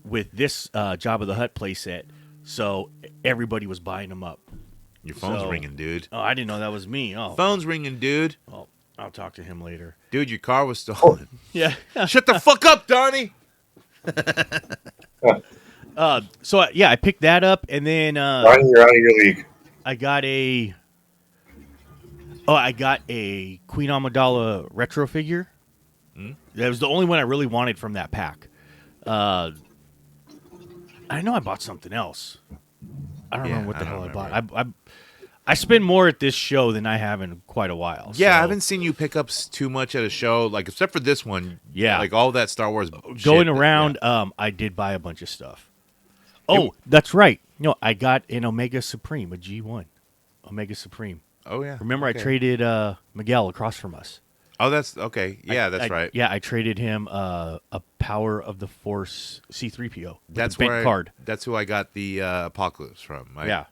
with this Jabba the Hutt playset, so everybody was buying them up. Your phone's So- ringing, dude. Oh, I didn't know that was me. Oh, Phone's ringing, dude. I'll talk to him later. Dude, your car was stolen. Yeah. Shut the fuck up, Donnie. So I picked that up, and then Ronnie, you're out of your league. I got a Queen Amidala retro figure. That was the only one I really wanted from that pack. I know I bought something else. I don't remember what the hell I bought. I spend more at this show than I have in quite a while. Yeah, I so haven't seen you pick up too much at a show, like except for this one. Yeah. like all that Star Wars going shit, around. yeah. I did buy a bunch of stuff. Oh, that's right. No, I got an Omega Supreme, a G1 Omega Supreme. Oh yeah. Remember, okay. I traded Miguel across from us. Oh, that's okay. Yeah, that's right. Yeah, I traded him a Power of the Force C-3PO. That's a bent where card. That's who I got the Apocalypse from. Yeah.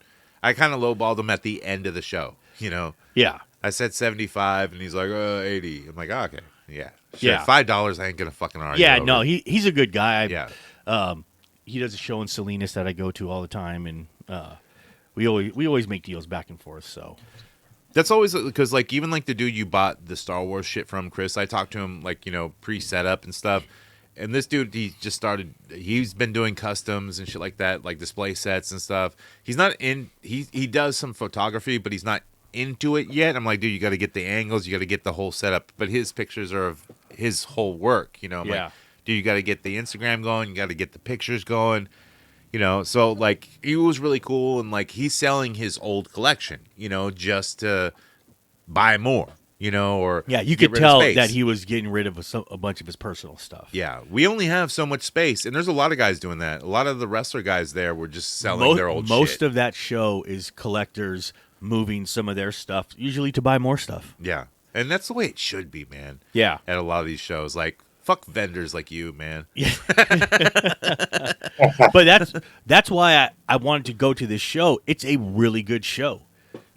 I kind of lowballed him at the end of the show. You know, Yeah. I said 75, and he's like, 80. I'm like, oh, okay, yeah, sure. Yeah. $5. I ain't gonna fucking argue. Yeah, over no, it. he's a good guy. Yeah. He does a show in Salinas that I go to all the time, and we always make deals back and forth. So That's always because, like, even like the dude you bought the Star Wars shit from, Chris. I talked to him, like, pre-setup and stuff. And this dude, he's been doing customs and shit like that, like display sets and stuff. He's not in. He does some photography, but he's not into it yet. I'm like, dude, you got to get the angles, you got to get the whole setup. But his pictures are of his whole work. I'm like, dude, you got to get the Instagram going, you got to get the pictures going. So like he was really cool, and like he's selling his old collection, just to buy more, or yeah, you get could rid of tell space. that he was getting rid of a bunch of his personal stuff. Yeah, we only have so much space, and there's a lot of guys doing that. A lot of the wrestler guys there were just selling their old most shit. of that show is collectors moving some of their stuff, usually to buy more stuff. Yeah, and that's the way it should be, man. Yeah. At a lot of these shows, like fuck vendors like you, man. Yeah. But that's why I wanted to go to this show. It's a really good show.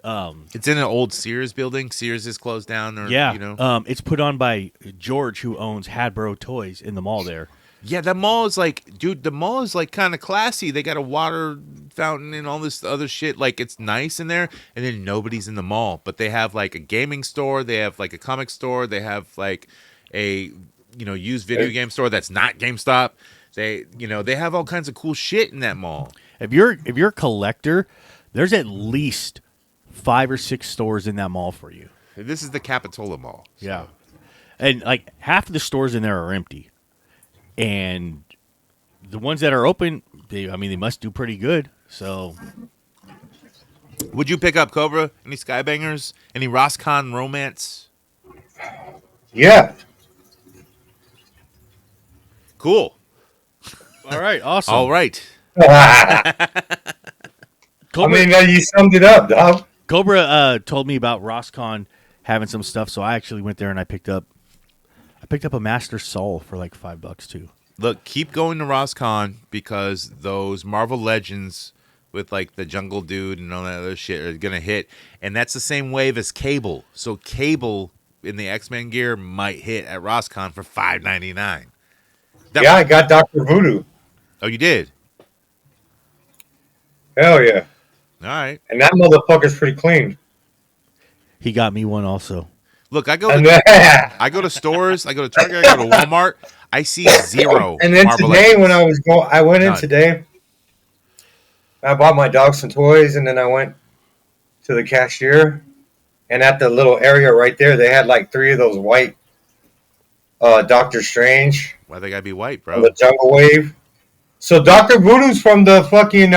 It's in an old Sears building. Sears is closed down, or it's put on by George, who owns Hadbro Toys in the mall there. Yeah, that mall is like, dude, the mall is like kind of classy. They got a water fountain and all this other shit. Like, it's nice in there, and then nobody's in the mall. But they have like a gaming store. They have like a comic store. They have like a used video game store that's not GameStop. They have all kinds of cool shit in that mall. If you're a collector, there's at least 5 or 6 stores in that mall for you. This is the Capitola Mall. So. Yeah, and like half of the stores in there are empty, and the ones that are open, they must do pretty good. So, would you pick up Cobra? Any Skybangers? Any Roscon romance? Yeah. Cool. all right, awesome. All right. Cobra, you summed it up, dog. Cobra told me about Roscon having some stuff, so I actually went there and I picked up a Master Soul for like $5 too. Look, keep going to Roscon because those Marvel Legends with like the Jungle Dude and all that other shit are gonna hit, and that's the same wave as Cable. So Cable in the X-Men gear might hit at Roscon for $5.99. Yeah, I got Dr. Voodoo. Oh, you did? Hell yeah. All right. And that motherfucker's pretty clean. He got me one also. Look, I go to stores, I go to Target, I go to Walmart. I see zero. And then Marvel today, Legends. when I went in None. today, I bought my dog some toys, and then I went to the cashier, and at the little area right there, they had like 3 of those white Doctor Strange Why they gotta be white, from bro? the Jungle Wave. So Doctor Voodoo's from the fucking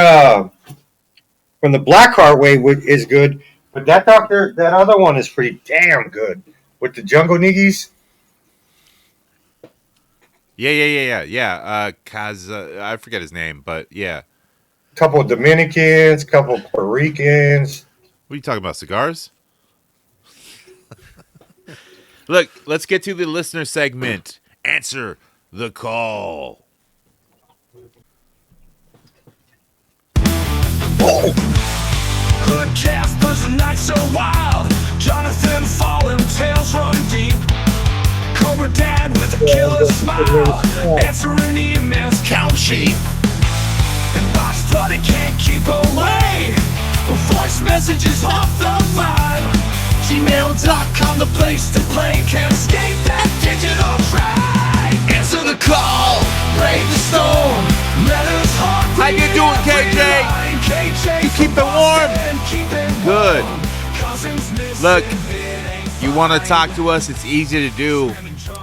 from the Blackheart wave is good, but that other one is pretty damn good with the Jungle Niggies. Yeah. I forget his name, but yeah. Couple of Dominicans, couple of Puerto Ricans. What are you talking about? Cigars? Look, let's get to the listener segment. Answer the call. HoodCasters are not so wild. Jonathan falling, tales run deep. Cobra Dad with a killer smile. Answering emails, count sheep. And Boss Bloody can't keep away. Voice messages off the line. Gmail.com, the place to play. Can't escape that digital track. Answer the call, brave the storm. Letters hard. How you doing, KJ? You keep it warm? Good. Look, you want to talk to us? It's easy to do.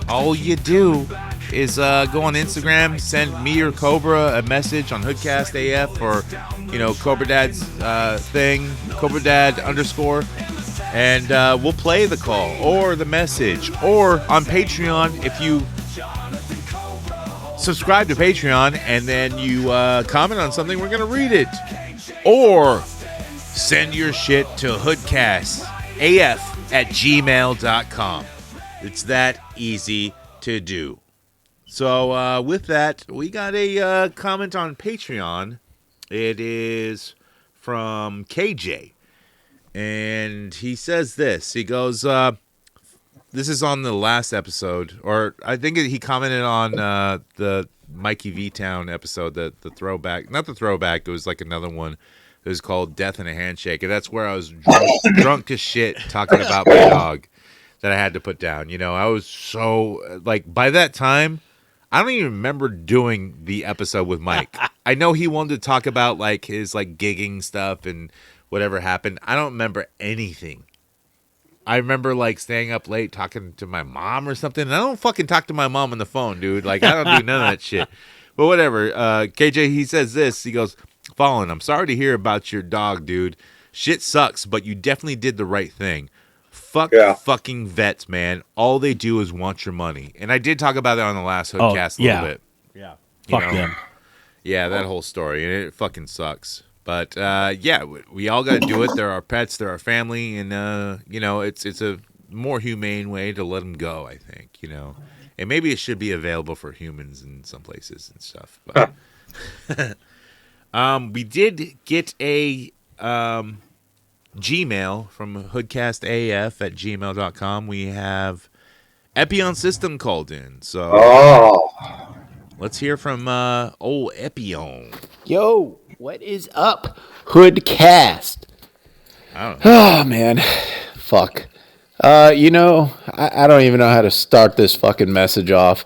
All you do is go on Instagram, send me or Cobra a message on HoodCastAF or, Cobra Dad's thing, Cobra Dad _ and we'll play the call or the message. Or on Patreon, if you subscribe to Patreon and then you comment on something, we're going to read it. Or send your shit to HoodCastAF@gmail.com. It's that easy to do. So with that, we got a comment on Patreon. It is from KJ. And he says this. He goes, this is on the last episode, or I think he commented on the Mikey V-Town episode, the throwback. Not the throwback, it was like another one. It was called Death in a Handshake. And that's where I was drunk as shit talking about my dog that I had to put down. I was so, by that time, I don't even remember doing the episode with Mike. I know he wanted to talk about, his, gigging stuff and whatever happened. I don't remember anything. I remember staying up late talking to my mom or something. And I don't fucking talk to my mom on the phone, dude. I don't do none of that shit. But whatever. KJ, he says this. He goes, Fallen, I'm sorry to hear about your dog, dude. Shit sucks, but you definitely did the right thing. Fuck fucking vets, man. All they do is want your money. And I did talk about that on the last Hoodcast a little bit. Yeah. Fuck them. Yeah, that whole story. And it fucking sucks. But, we all got to do it. They're our pets. They're our family. And, it's a more humane way to let them go, I think, And maybe it should be available for humans in some places and stuff. But we did get a Gmail from HoodCastAF@gmail.com. We have Epion System called in. So let's hear from old Epion. Yo, what is up, Hoodcast? I don't know. Oh, man. Fuck. I don't even know how to start this fucking message off.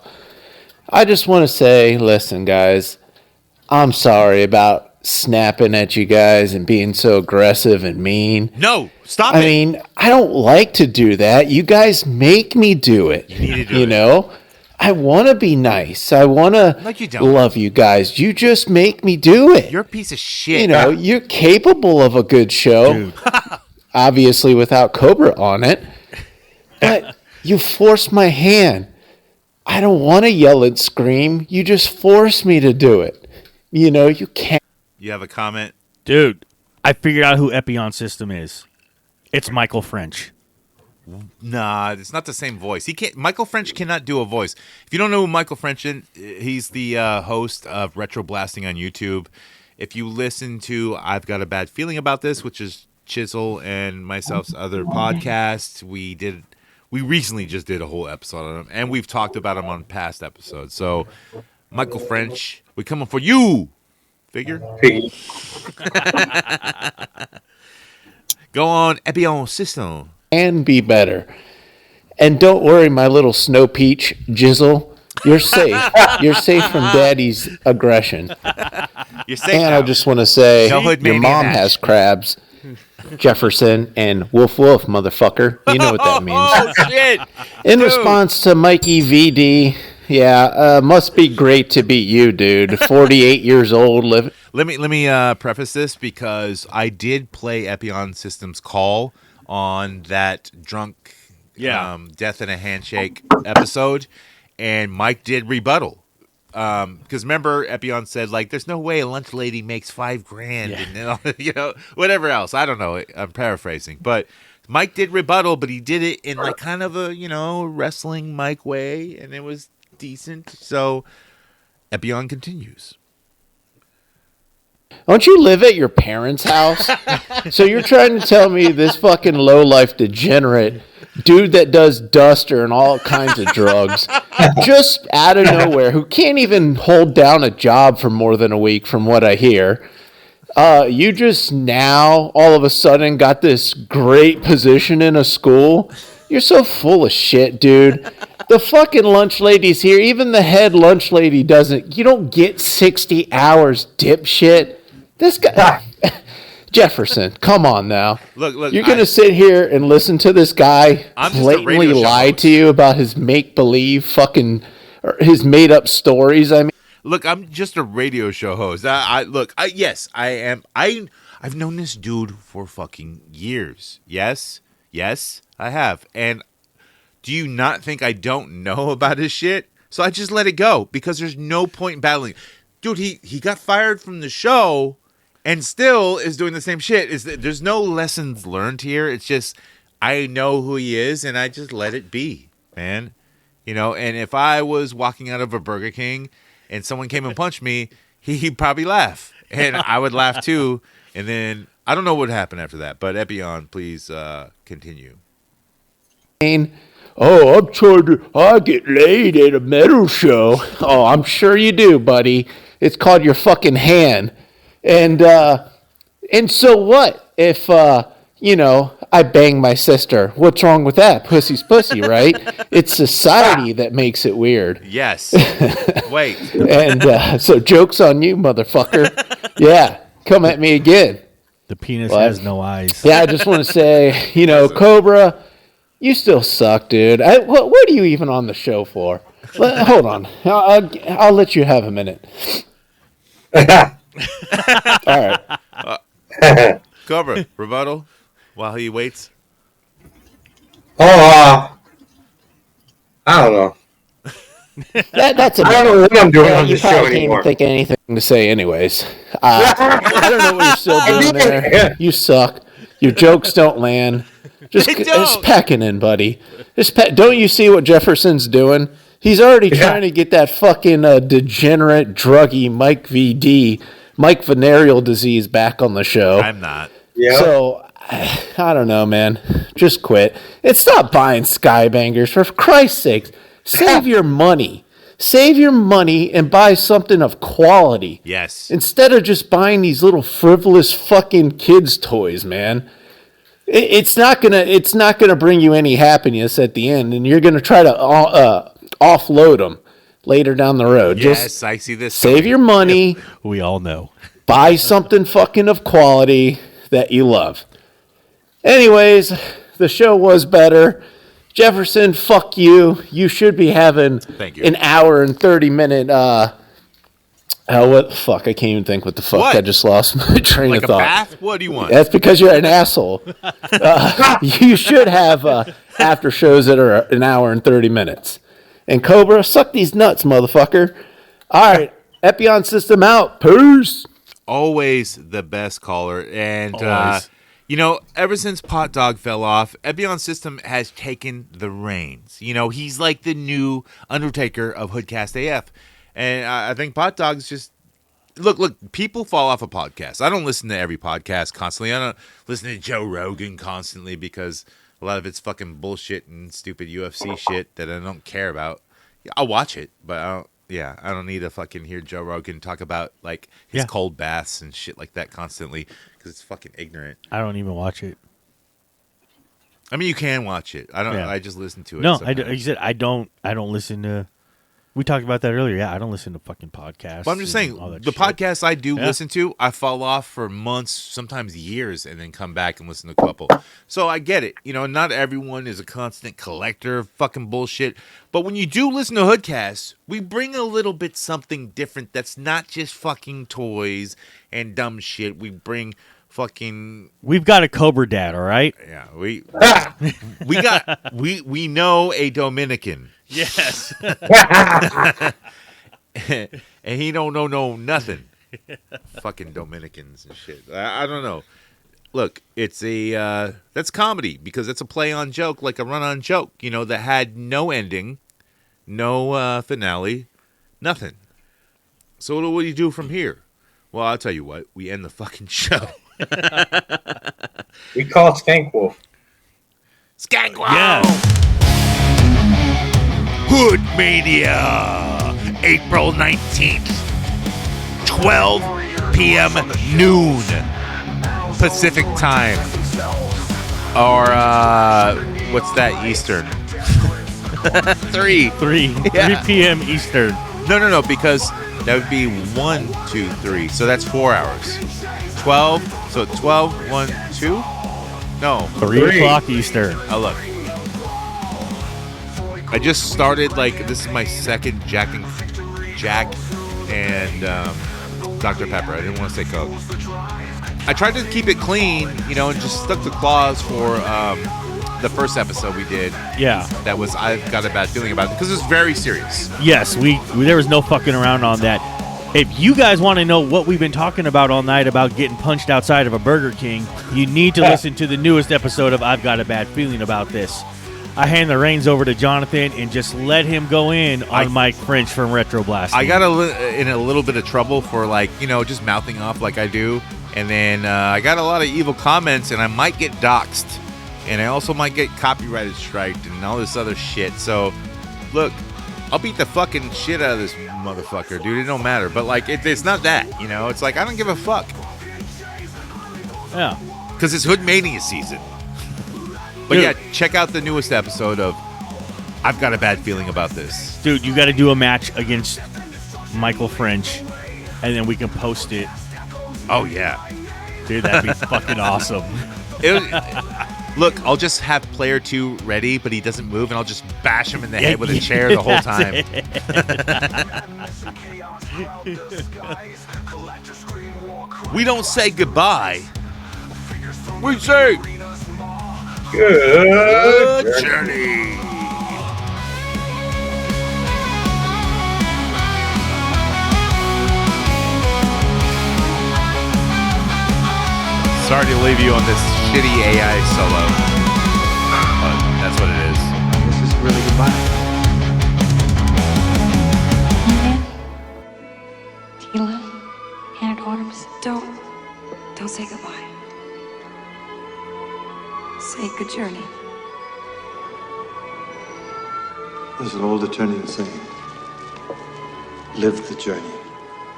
I just want to say, listen, guys, I'm sorry about snapping at you guys and being so aggressive and mean. No, stop I it. mean, I don't like to do that. You guys make me do it. You need to do you it. know? I want to be nice. I want to love you guys. You just make me do it. You're a piece of shit. You're capable of a good show. Obviously without Cobra on it. But you force my hand. I don't want to yell and scream. You just force me to do it. You can't. You have a comment? Dude, I figured out who Epion System is. It's Michael French. Nah, it's not the same voice. Michael French cannot do a voice. If you don't know who Michael French is, he's the host of Retro Blasting on YouTube. If you listen to I've Got a Bad Feeling About This, which is Chisel and myself's other podcast, we recently just did a whole episode on him, and we've talked about him on past episodes. So, Michael French, we coming for you. Figure? Go on, Epion System. And be better. And don't worry, my little snow peach, Jizzle. You're safe. You're safe from Daddy's aggression. You're safe And now. I just want to say, No Hood your Mania mom match. has crabs, Jefferson, and woof woof, motherfucker. You know what that means. Oh shit! In Dude. response to Mikey VD, yeah, must be great to beat you, dude. 48 years old, live. Let me preface this because I did play Epion Systems Call on that drunk Death in a Handshake episode, and Mike did rebuttal. Because remember, Epion said, like, there's no way a lunch lady makes $5,000 and, you know, whatever else. I don't know. I'm paraphrasing. But Mike did rebuttal, but he did it in, like, kind of a, you know, wrestling Mike way, and it was decent. So Epion continues. Don't you live at your parents' house? So you're trying to tell me this fucking low-life degenerate dude that does duster and all kinds of drugs just out of nowhere, who can't even hold down a job for more than a week from what I hear, you just now all of a sudden got this great position in a school? You're so full of shit, dude. The fucking lunch lady's here. Even the head lunch lady doesn't. You don't get 60 hours, dipshit. This guy, Jefferson, come on now. Look, You're going to sit here and listen to this guy I'm just a blatantly radio show lie host. to you about his make-believe fucking, or his made-up stories, I mean. Look, I'm just a radio show host. Yes, I am. I've known this dude for fucking years. Yes, I have. And do you not think I don't know about his shit? So I just let it go because there's no point in battling. Dude, he got fired from the show and still is doing the same shit. There's no lessons learned here. It's just I know who he is and I just let it be, man. You know, and if I was walking out of a Burger King and someone came and punched me, he'd probably laugh. And I would laugh too. And then I don't know what would happen after that. But Epion, please continue. Oh, I get laid at a metal show. Oh, I'm sure you do, buddy. It's called your fucking hand. And so what if, I bang my sister? What's wrong with that? Pussy's pussy, right? It's society that makes it weird. Yes. Wait. And so joke's on you, motherfucker. Yeah, come at me again. The penis What? has no eyes. Yeah, I just want to say, Cobra, you still suck, dude. What are you even on the show for? Hold on. I'll let you have a minute. All right. Cobra, rebuttal while he waits. I don't know. That's I don't know what I'm doing on you this show probably can't anymore. even think of anything to say anyways. I don't know what you're still doing there. You suck. Your jokes don't land. Just pack it in, buddy. Don't you see what Jefferson's doing? He's already trying to get that fucking degenerate, druggy Mike VD, Mike venereal disease back on the show. I'm not. Yeah. So, I don't know, man. Just quit. And stop buying Skybangers. For Christ's sakes, save your money. Save your money and buy something of quality. Yes. Instead of just buying these little frivolous fucking kids' toys, man. It's not gonna bring you any happiness at the end, and you're gonna try to offload them later down the road. Yes, Just I see this. save your money. We all know. Buy something fucking of quality that you love. Anyways, the show was better. Jefferson, fuck you. You should be having Thank you. an hour and 30-minute, what the fuck? I can't even think what the fuck. What? I just lost my train Like of a thought. bath? What do you want? That's because you're an asshole. You should have after shows that are an hour and 30 minutes. And Cobra, suck these nuts, motherfucker. All right, Epion system out. Peace. Always the best caller. And, Always. ever since Pot Dog fell off, Epion System has taken the reins. He's like the new Undertaker of HoodCastAF. And I think Pot Dog's just... Look, people fall off a podcast. I don't listen to every podcast constantly. I don't listen to Joe Rogan constantly because a lot of it's fucking bullshit and stupid UFC shit that I don't care about. I'll watch it, but I don't need to fucking hear Joe Rogan talk about like his cold baths and shit like that constantly because it's fucking ignorant. I don't even watch it. I mean, you can watch it. I don't. Yeah. I just listen to it. No, sometimes. I said I don't listen to We talked about that earlier. Yeah, I don't listen to fucking podcasts. But I'm just saying, and all that the shit. podcasts I do listen to, I fall off for months, sometimes years, and then come back and listen to a couple. So I get it. Not everyone is a constant collector of fucking bullshit. But when you do listen to Hoodcast, we bring a little bit something different that's not just fucking toys and dumb shit. We bring fucking... We've got a Cobra Dad, all right? Yeah, we know a Dominican. Yes. And he don't know nothing. Fucking Dominicans and shit. I don't know. Look, it's that's comedy because it's a play on joke, like a run on joke, that had no ending, no finale, nothing. So what do you do from here? Well, I'll tell you what. We end the fucking show. We call Skank Wolf. Skank Wolf! Yes. Hood Mania, April 19th, 12 p.m. noon Pacific time. Or, what's that, Eastern? 3 p.m. Eastern. No, because that would be 1, 2, 3. So that's 4 hours. 12, so 12, 1, 2? No. 3 o'clock Eastern. Oh, look. I just started, this is my second Jack and Dr. Pepper. I didn't want to say Coke. I tried to keep it clean, and just stuck to claws for the first episode we did. Yeah. That was, I've got a bad feeling about it, because it's very serious. Yes, there was no fucking around on that. If you guys want to know what we've been talking about all night about getting punched outside of a Burger King, you need to listen to the newest episode of I've Got a Bad Feeling About This. I hand the reins over to Jonathan and just let him go in on Mike French from Retro Blast. I got in a little bit of trouble for just mouthing off like I do, and then I got a lot of evil comments, and I might get doxxed, and I also might get copyrighted striked and all this other shit. So, look, I'll beat the fucking shit out of this motherfucker, dude. It don't matter, but it's not that, It's I don't give a fuck. Yeah, because it's Hood Mania season. But dude, yeah, check out the newest episode of I've Got a Bad Feeling About This. Dude, you got to do a match against Michael French, and then we can post it. Oh, yeah. Dude, that'd be fucking awesome. Look, I'll just have player 2 ready, but he doesn't move, and I'll just bash him in the head with a chair the whole time. We don't say goodbye. We say... Good journey. Sorry to leave you on this shitty AI solo, but that's what it is. This is really goodbye. Tila, Hannah Autumns, don't say goodbye. Say good journey. There's an old Eternian saying. Live the journey,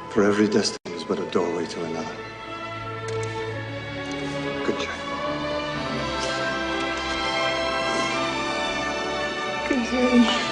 for every destiny is but a doorway to another. Good journey. Good journey.